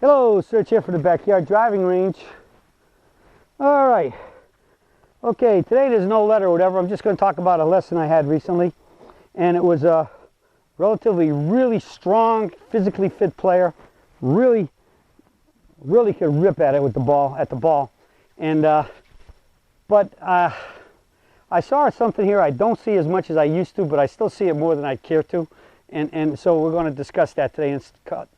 Hello, Serge here for the Backyard Driving Range. All right. Okay, today there's no letter or whatever. I'm just going to talk about a lesson I had recently. And it was a really strong, physically fit player. Really could rip at it with the ball. And, but I saw something here I don't see as much as I used to, but I still see it more than I care to. And so we're going to discuss that today. It's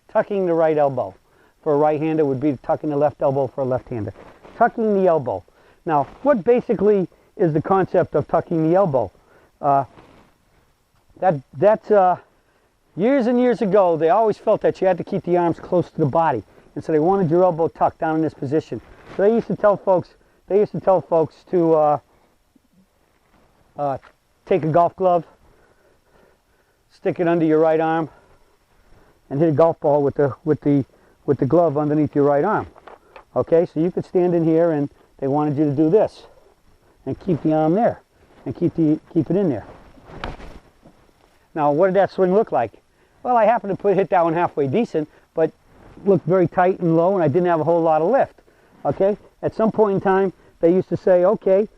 tucking the right elbow. For a right-hander would be tucking the left elbow for a left-hander. Tucking the elbow. Now, what basically is the concept of tucking the elbow? That's years and years ago, they always felt that you had to keep the arms close to the body. And so they wanted your elbow tucked down in this position. So they used to tell folks to take a golf glove, stick it under your right arm, and hit a golf ball with the glove underneath your right arm. Okay, so you could stand in here and they wanted you to do this and keep the arm there and keep it in there. Now, what did that swing look like? Well, I happened to hit that one halfway decent, but looked very tight and low, and I didn't have a whole lot of lift. Okay, at some point in time, they used to say, okay,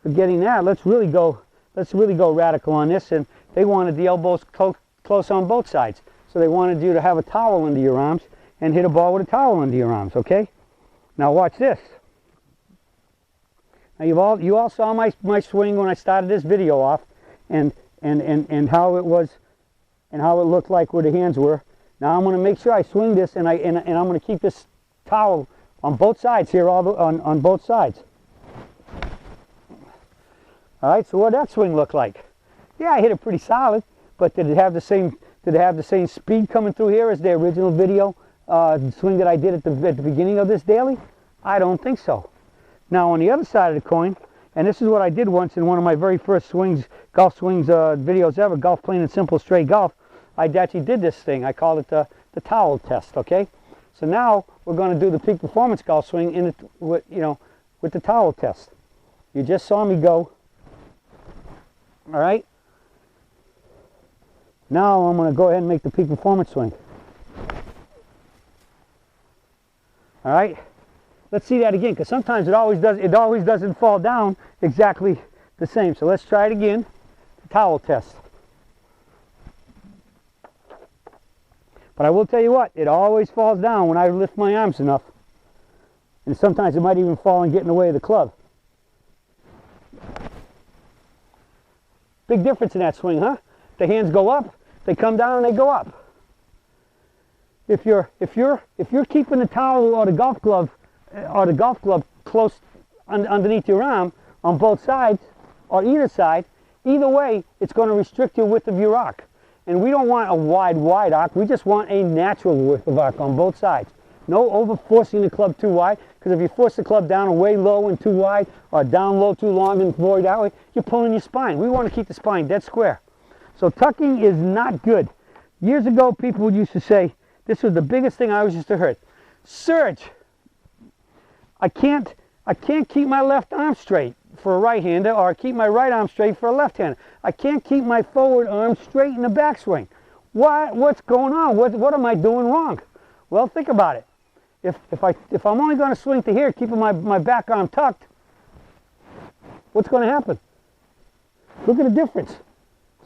forgetting that, let's really go radical on this, and they wanted the elbows close on both sides. So they wanted you to have a towel under your arms and hit a ball with a towel under your arms, okay? Now watch this. Now you all saw my swing when I started this video off, and how it was, and how it looked like where the hands were. Now I'm going to make sure I swing this, and I'm going to keep this towel on both sides here, on both sides. All right. So what did that swing look like? Yeah, I hit it pretty solid, but did it have the same speed coming through here as the original video swing that I did at the beginning of this daily? I don't think so. Now on the other side of the coin, and this is what I did once in one of my very first golf swings videos ever, Golf Plain and Simple Straight Golf, I actually did this thing. I called it the towel test, okay? So now we're going to do the peak performance golf swing with the towel test. You just saw me go, all right? Now I'm going to go ahead and make the peak performance swing. All right, let's see that again, because sometimes it always doesn't fall down exactly the same. So let's try it again. The towel test. But I will tell you what, it always falls down when I lift my arms enough, and sometimes it might even fall and get in the way of the club. Big difference in that swing, huh? The hands go up, they come down, and they go up. If you're keeping the towel or the golf glove close underneath your arm on both sides or either side, either way, it's going to restrict your width of your arc. And we don't want a wide arc. We just want a natural width of arc on both sides. No over forcing the club too wide, because if you force the club down way low and too wide, or down low too long and void that way, you're pulling your spine. We want to keep the spine dead square. So tucking is not good. Years ago, people used to say, this was the biggest thing I always used to hear. Serge, I can't keep my left arm straight for a right-hander, or keep my right arm straight for a left-hander. I can't keep my forward arm straight in the backswing. What's going on? What am I doing wrong? Well, think about it. If I'm only going to swing to here, keeping my back arm tucked, what's going to happen? Look at the difference.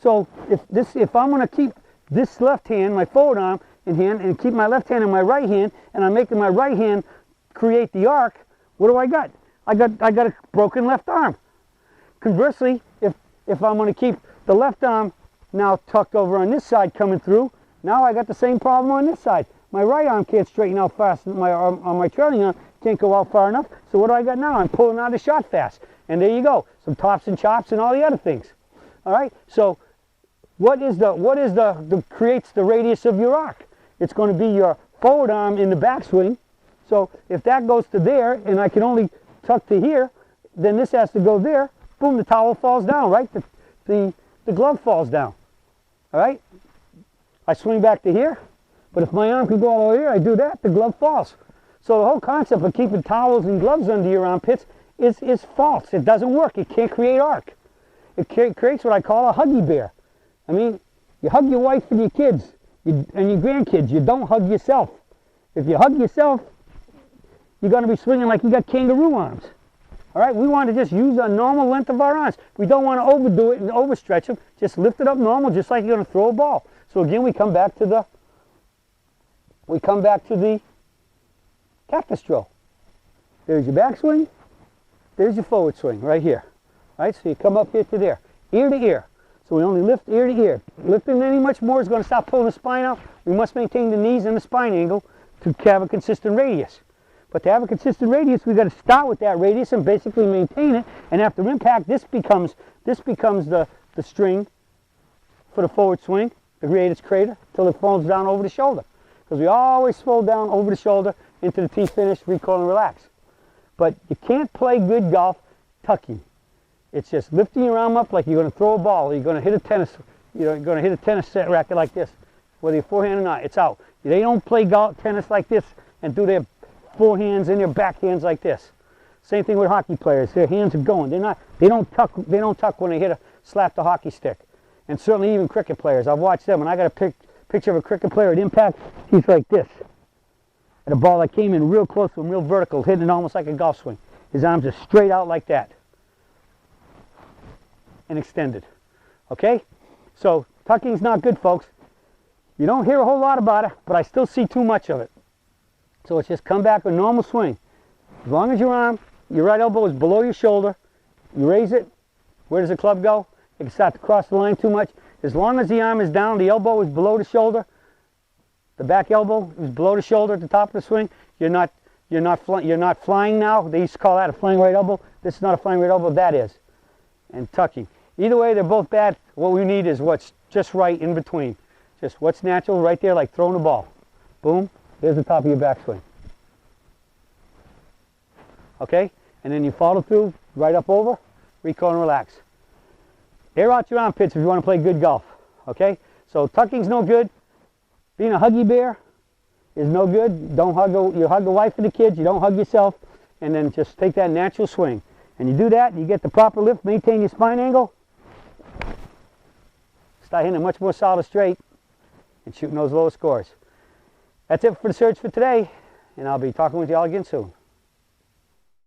So if I'm going to keep this left hand, my forward arm in hand, and keep my left hand in my right hand, and I'm making my right hand create the arc, what do I got? I got a broken left arm. Conversely, if I'm going to keep the left arm now tucked over on this side coming through, now I got the same problem on this side. My right arm can't straighten out fast, my trailing arm can't go out far enough. So what do I got now? I'm pulling out the shot fast. And there you go. Some tops and chops and all the other things. All right? So what creates the radius of your arc? It's going to be your forward arm in the backswing. So if that goes to there and I can only tuck to here, then this has to go there. Boom, the towel falls down, right? The glove falls down. All right? I swing back to here, but if my arm can go all the way here, I do that, the glove falls. So the whole concept of keeping towels and gloves under your armpits is false. It doesn't work. It can't create arc. It creates what I call a huggy bear. I mean, you hug your wife and your kids and your grandkids. You don't hug yourself. If you hug yourself, you're going to be swinging like you got kangaroo arms. All right, we want to just use a normal length of our arms. We don't want to overdo it and overstretch them. Just lift it up normal, just like you're going to throw a ball. So again, we come back to the cactus drill. There's your backswing. There's your forward swing right here. All right, so you come up here to there, ear to ear. So we only lift ear to ear. Lifting any much more is going to stop pulling the spine out. We must maintain the knees and the spine angle to have a consistent radius. But to have a consistent radius, we've got to start with that radius and basically maintain it. And after impact, this becomes the string for the forward swing, the greatest crater, until it falls down over the shoulder. Because we always fold down over the shoulder into the T finish, recoil and relax. But you can't play good golf tucking. It's just lifting your arm up like you're going to throw a ball. Or you're going to hit a tennis, you're going to hit a tennis set racket like this, whether you're forehand or not. It's out. They don't play tennis like this and do their forehands and their backhands like this. Same thing with hockey players. Their hands are going. They don't tuck when they slap the hockey stick. And certainly even cricket players. I've watched them, and I got a picture of a cricket player at impact. He's like this. At a ball that came in real close to him, real vertical, hitting it almost like a golf swing. His arms are straight out like that. And extended. Okay? So tucking's not good, folks. You don't hear a whole lot about it, but I still see too much of it. So it's just come back with normal swing. As long as your right elbow is below your shoulder, you raise it. Where does the club go? It can start to cross the line too much. As long as the arm is down, the elbow is below the shoulder, the back elbow is below the shoulder at the top of the swing, you're not flying now. They used to call that a flying right elbow. This is not a flying right elbow, that is. And tucking. Either way, they're both bad. What we need is what's just right in between. Just what's natural right there, like throwing a ball. Boom. There's the top of your backswing. Okay? And then you follow through, right up over, recoil and relax. Air out your armpits if you want to play good golf. Okay? So tucking's no good. Being a huggy bear is no good. Don't hug you hug the wife and the kids, you don't hug yourself, and then just take that natural swing. And you do that, and you get the proper lift, maintain your spine angle, start hitting a much more solid straight, and shooting those lower scores. That's it for the search for today, and I'll be talking with you all again soon.